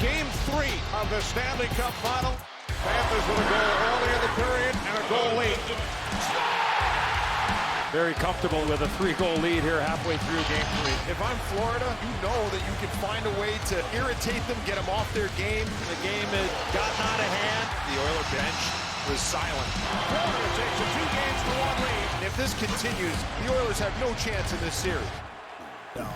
Game 3 of the Stanley Cup Final. Panthers with a goal early in the period and a goal late. Very comfortable with a 3-goal lead here halfway through Game 3. If I'm Florida, you know that you can find a way to irritate them, get them off their game. The game had gotten out of hand. The Oiler bench was silent. Florida takes a 2-1 lead. And if this continues, the Oilers have no chance in this series. No.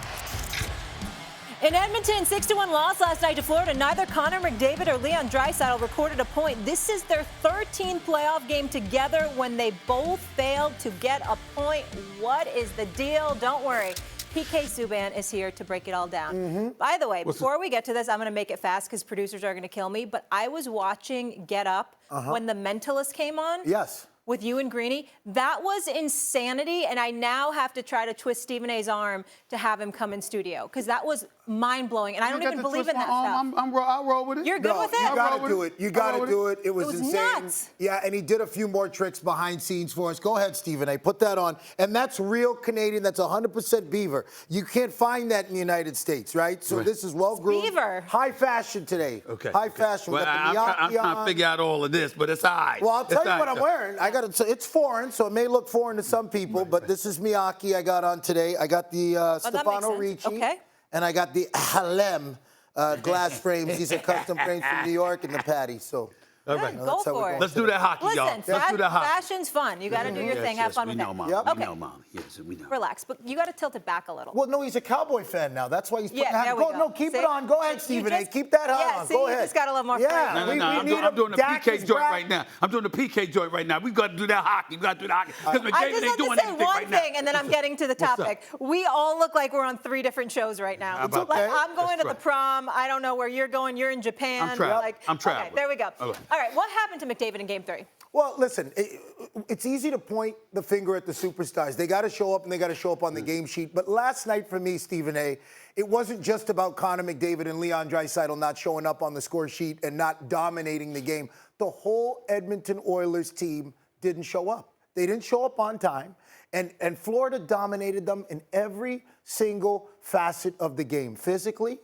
In Edmonton, 6-1 loss last night to Florida. Neither Connor McDavid or Leon Draisaitl recorded a point. This is their 13th playoff game together when they both failed to get a point. What is the deal? Don't worry. PK Subban is here to break it all down. By the way, before we get to this, I'm going to make it fast because producers are going to kill me. But I was watching Get Up when The Mentalist came on. Yes. With you and Greeny. That was insanity, and I now have to try to twist Stephen A's arm to have him come in studio, because that was mind-blowing, and I don't even believe in that stuff. I'll roll with it. You're good with it? You got to do it. You got to do it. It was insane. Nuts. Yeah, and he did a few more tricks behind scenes for us. Go ahead, Stephen A. Put that on. And that's real Canadian. That's 100% beaver. You can't find that in the United States, right? So this is well-groomed. Beaver. High fashion today. Okay. High fashion. Well, I'm trying to figure out all of this, but it's all right. Well, I'll tell you what I'm wearing. It's foreign, so it may look foreign to some people, but this is Miyake I got on today. I got the Stefano Ricci. Okay. And I got the Halem glass frames. These are custom frames from New York and the Patty. So, all right. Go for it. Let's do that hockey, y'all. Listen, Let's do that hockey. fashion's fun. You got to do your thing. Have fun with it. We know, Mom. Yep. We Okay. know, Mom. Yes, we know. Relax, but you got to tilt it back a little. well, no, he's a Cowboy fan now. That's why he's putting Yeah, there we go. No, keep See? it on. Go ahead, You Stephen A. just- Keep that yeah, on. see, Go you ahead. just got a little more Yeah, flavor. No, I'm doing the PK joint right now. I'm doing the PK joint right now. We've got to do that hockey. We've got to do that hockey. Because I McDavid just ain't doing have to say anything one right now. thing, and then I'm getting to the topic. We all look like we're on 3 different shows right now. How about Like, that? I'm going to That's the prom. I don't know where you're going. You're in Japan. I'm traveling. Like, I'm traveling. Okay, there we go. Okay. All right, what happened to McDavid in Game 3? Well, listen, it's easy to point the finger at the superstars. They got to show up, and they got to show up on the game sheet. But last night for me, Stephen A., it wasn't just about Connor McDavid and Leon Draisaitl not showing up on the score sheet and not dominating the game. The whole Edmonton Oilers team didn't show up. They didn't show up on time. And Florida dominated them in every single facet of the game. Physically,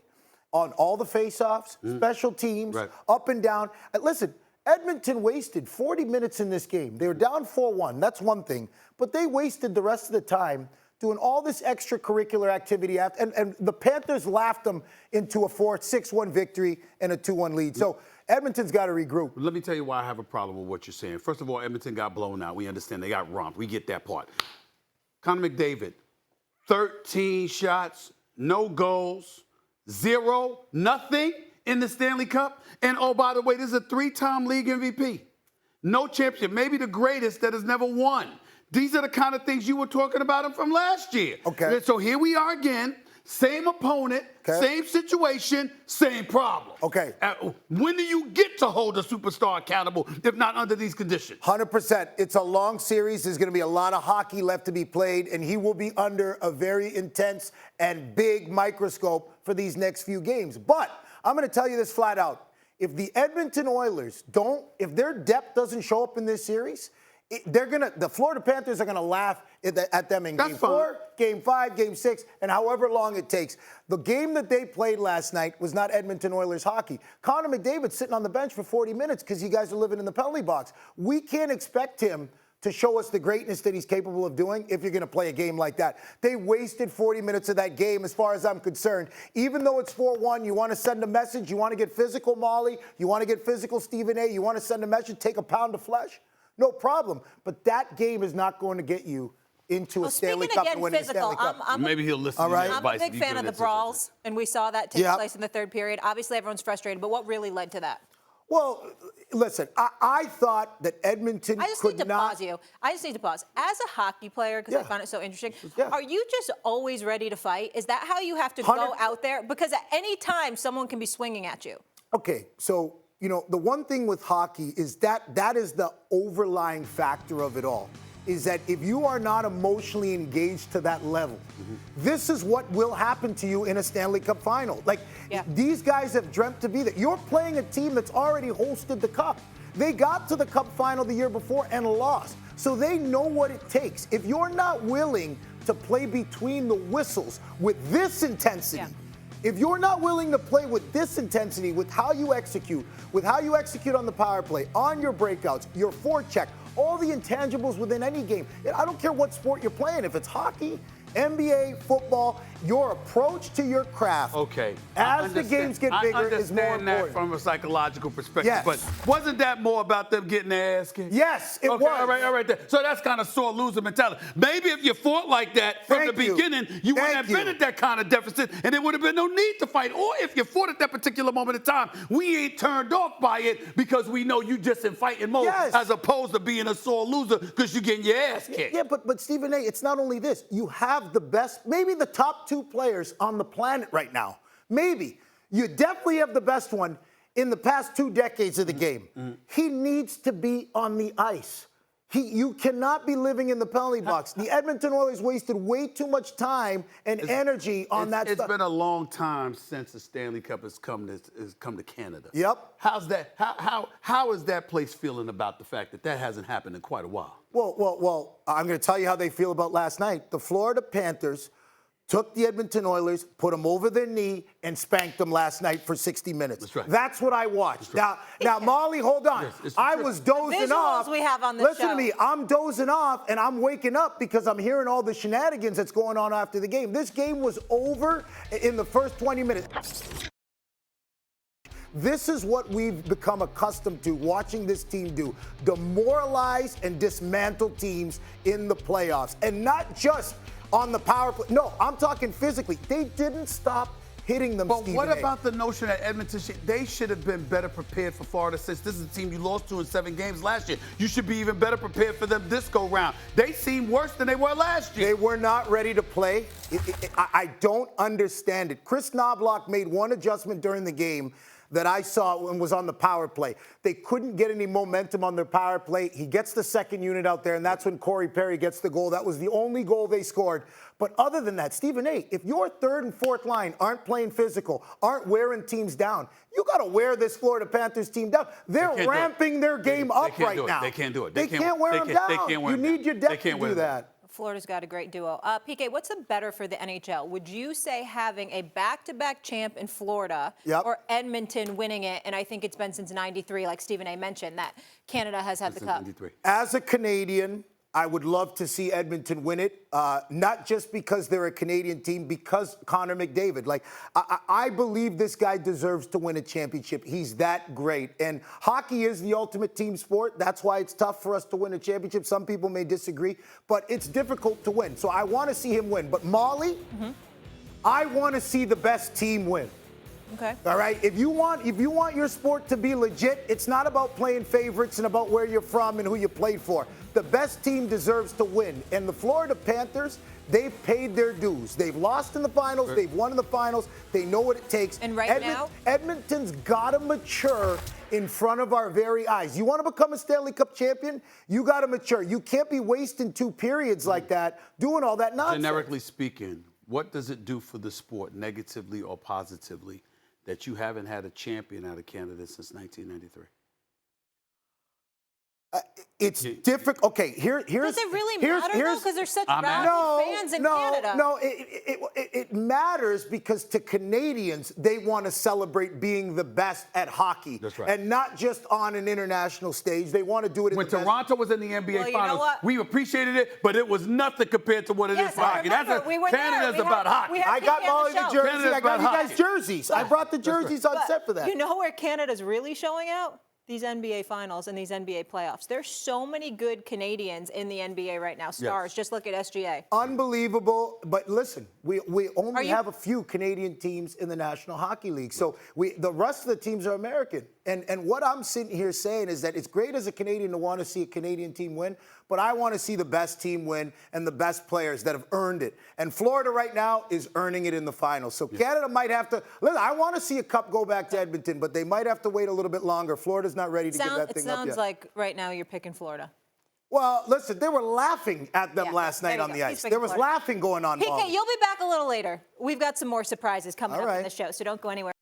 on all the faceoffs, special teams, up and down. And listen, Edmonton wasted 40 minutes in this game. They were down 4-1. That's one thing. But they wasted the rest of the time doing all this extracurricular activity. And the Panthers laughed them into a 6-1 victory and a 2-1 lead. So Edmonton's got to regroup. Let me tell you why I have a problem with what you're saying. First of all, Edmonton got blown out. We understand they got romped. We get that part. Connor McDavid, 13 shots, no goals, 0, nothing in the Stanley Cup. And, oh, by the way, this is a 3-time league MVP. No championship, maybe the greatest that has never won. These are the kind of things you were talking about him from last year. Okay. So here we are again, same opponent, same situation, same problem. Okay. When do you get to hold a superstar accountable if not under these conditions? 100%. It's a long series. There's going to be a lot of hockey left to be played, and he will be under a very intense and big microscope for these next few games. But I'm going to tell you this flat out. If the Edmonton Oilers if their depth doesn't show up in this series, the Florida Panthers are going to laugh at them in Game 4, Game 5, Game 6, and however long it takes. The game that they played last night was not Edmonton Oilers hockey. Connor McDavid sitting on the bench for 40 minutes because you guys are living in the penalty box. We can't expect him to show us the greatness that he's capable of doing if you're going to play a game like that. They wasted 40 minutes of that game as far as I'm concerned. Even though it's 4-1, you want to send a message, you want to get physical, Molly, you want to get physical, Stephen A., you want to send a message, take a pound of flesh, no problem. But that game is not going to get you into a Stanley Cup and winning a Stanley Cup. Maybe he'll listen All to right. your I'm a advice. big fan of the brawls, and we saw that take place in the third period. Obviously, everyone's frustrated, but what really led to that? Well, listen, I thought that Edmonton I just could need to not. pause you. I just need to pause. As a hockey player, because I found it so interesting, are you just always ready to fight? Is that how you have to go out there? Because at any time, someone can be swinging at you. Okay, so, the one thing with hockey is that is the overlying factor of it all, is that if you are not emotionally engaged to that level, this is what will happen to you in a Stanley Cup final. Like, these guys have dreamt to be there. You're playing a team that's already hosted the Cup. They got to the Cup final the year before and lost. So they know what it takes. If you're not willing to play between the whistles with this intensity, If you're not willing to play with this intensity, with how you execute on the power play, on your breakouts, your forecheck, all the intangibles within any game. I don't care what sport you're playing. If it's hockey, NBA, football, your approach to your craft as the games get bigger is more important. I understand that from a psychological perspective, yes. But wasn't that more about them getting their ass kicked? Yes, it was. All right. So that's kind of sore loser mentality. Maybe if you fought like that from the beginning, you wouldn't have been at that kind of deficit, and there would have been no need to fight. Or if you fought at that particular moment in time, we ain't turned off by it because we know you just in fighting mode, as opposed to being a sore loser because you're getting your ass kicked. Yeah, but Stephen A., it's not only this. You have the best, maybe the top 2 players on the planet right now. Maybe. You definitely have the best one in the past 2 decades of the game. He needs to be on the ice. You cannot be living in the penalty box. The Edmonton Oilers wasted way too much time and energy on that stuff. It's been a long time since the Stanley Cup has come to Canada. Yep. How's that? How is that place feeling about the fact that hasn't happened in quite a while? Well, I'm going to tell you how they feel about last night. The Florida Panthers took the Edmonton Oilers, put them over their knee, and spanked them last night for 60 minutes. That's right. That's what I watched. Right. Now, Molly, hold on. Yes, I was dozing off. We have on the Listen show. to me. I'm dozing off, and I'm waking up because I'm hearing all the shenanigans that's going on after the game. This game was over in the first 20 minutes. This is what we've become accustomed to watching this team do. Demoralize and dismantle teams in the playoffs. And not just on the power play. No, I'm talking physically. They didn't stop hitting them, But Stephen what A. about the notion that Edmonton they should have been better prepared for Florida, since this is a team you lost to in 7 games last year? You should be even better prepared for them this go round. They seem worse than they were last year. They were not ready to play. I don't understand it. Chris Knobloch made one adjustment during the game that I saw and was on the power play. They couldn't get any momentum on their power play. He gets the second unit out there, and that's when Corey Perry gets the goal. That was the only goal they scored. But other than that, Stephen A., if your 3rd and 4th line aren't playing physical, aren't wearing teams down, you got to wear this Florida Panthers team down. They're ramping their game up right now. They can't do it. They can't wear them down. You need your depth to do that. Florida's got a great duo. PK, what's the better for the NHL? Would you say having a back-to-back champ in Florida or Edmonton winning it? And I think it's been since '93, like Stephen A. mentioned, that Canada has had the cup. 93. As a Canadian, I would love to see Edmonton win it, not just because they're a Canadian team, because Connor McDavid. Like, I believe this guy deserves to win a championship. He's that great. And hockey is the ultimate team sport. That's why it's tough for us to win a championship. Some people may disagree, but it's difficult to win. So I want to see him win. But Molly, I want to see the best team win. Okay. All right. If you want your sport to be legit, it's not about playing favorites and about where you're from and who you played for. The best team deserves to win. And the Florida Panthers, they've paid their dues. They've lost in the finals. They've won in the finals. They know what it takes. And now, Edmonton's got to mature in front of our very eyes. You want to become a Stanley Cup champion? You got to mature. You can't be wasting 2 periods like that, doing all that nonsense. Generically speaking, what does it do for the sport, negatively or positively, that you haven't had a champion out of Canada since 1993? It's difficult. Okay, here's. Does it really matter though? Because there's such rabid fans in Canada. No, it matters because to Canadians, they want to celebrate being the best at hockey. That's right. And not just on an international stage. They want to do it when Toronto was in the NBA Finals, we appreciated it, but it was nothing compared to what it is for hockey. Canada's about hockey. I got Molly the jersey. I got you guys jerseys. I brought the jerseys on set for that. You know where Canada's really showing out? These NBA Finals and these NBA playoffs. There's so many good Canadians in the NBA right now. Stars. Just look at SGA. Unbelievable. But listen, we only have a few Canadian teams in the National Hockey League. So the rest of the teams are American. And what I'm sitting here saying is that it's great as a Canadian to want to see a Canadian team win, but I want to see the best team win and the best players that have earned it. And Florida right now is earning it in the finals. So Canada might have to, listen, I want to see a cup go back to Edmonton, but they might have to wait a little bit longer. Florida's not ready to give that thing up yet. It sounds like right now you're picking Florida. Well, listen, they were laughing at them last night on the ice. There was laughing going on. PK, you'll be back a little later. We've got some more surprises coming up in the show, so don't go anywhere.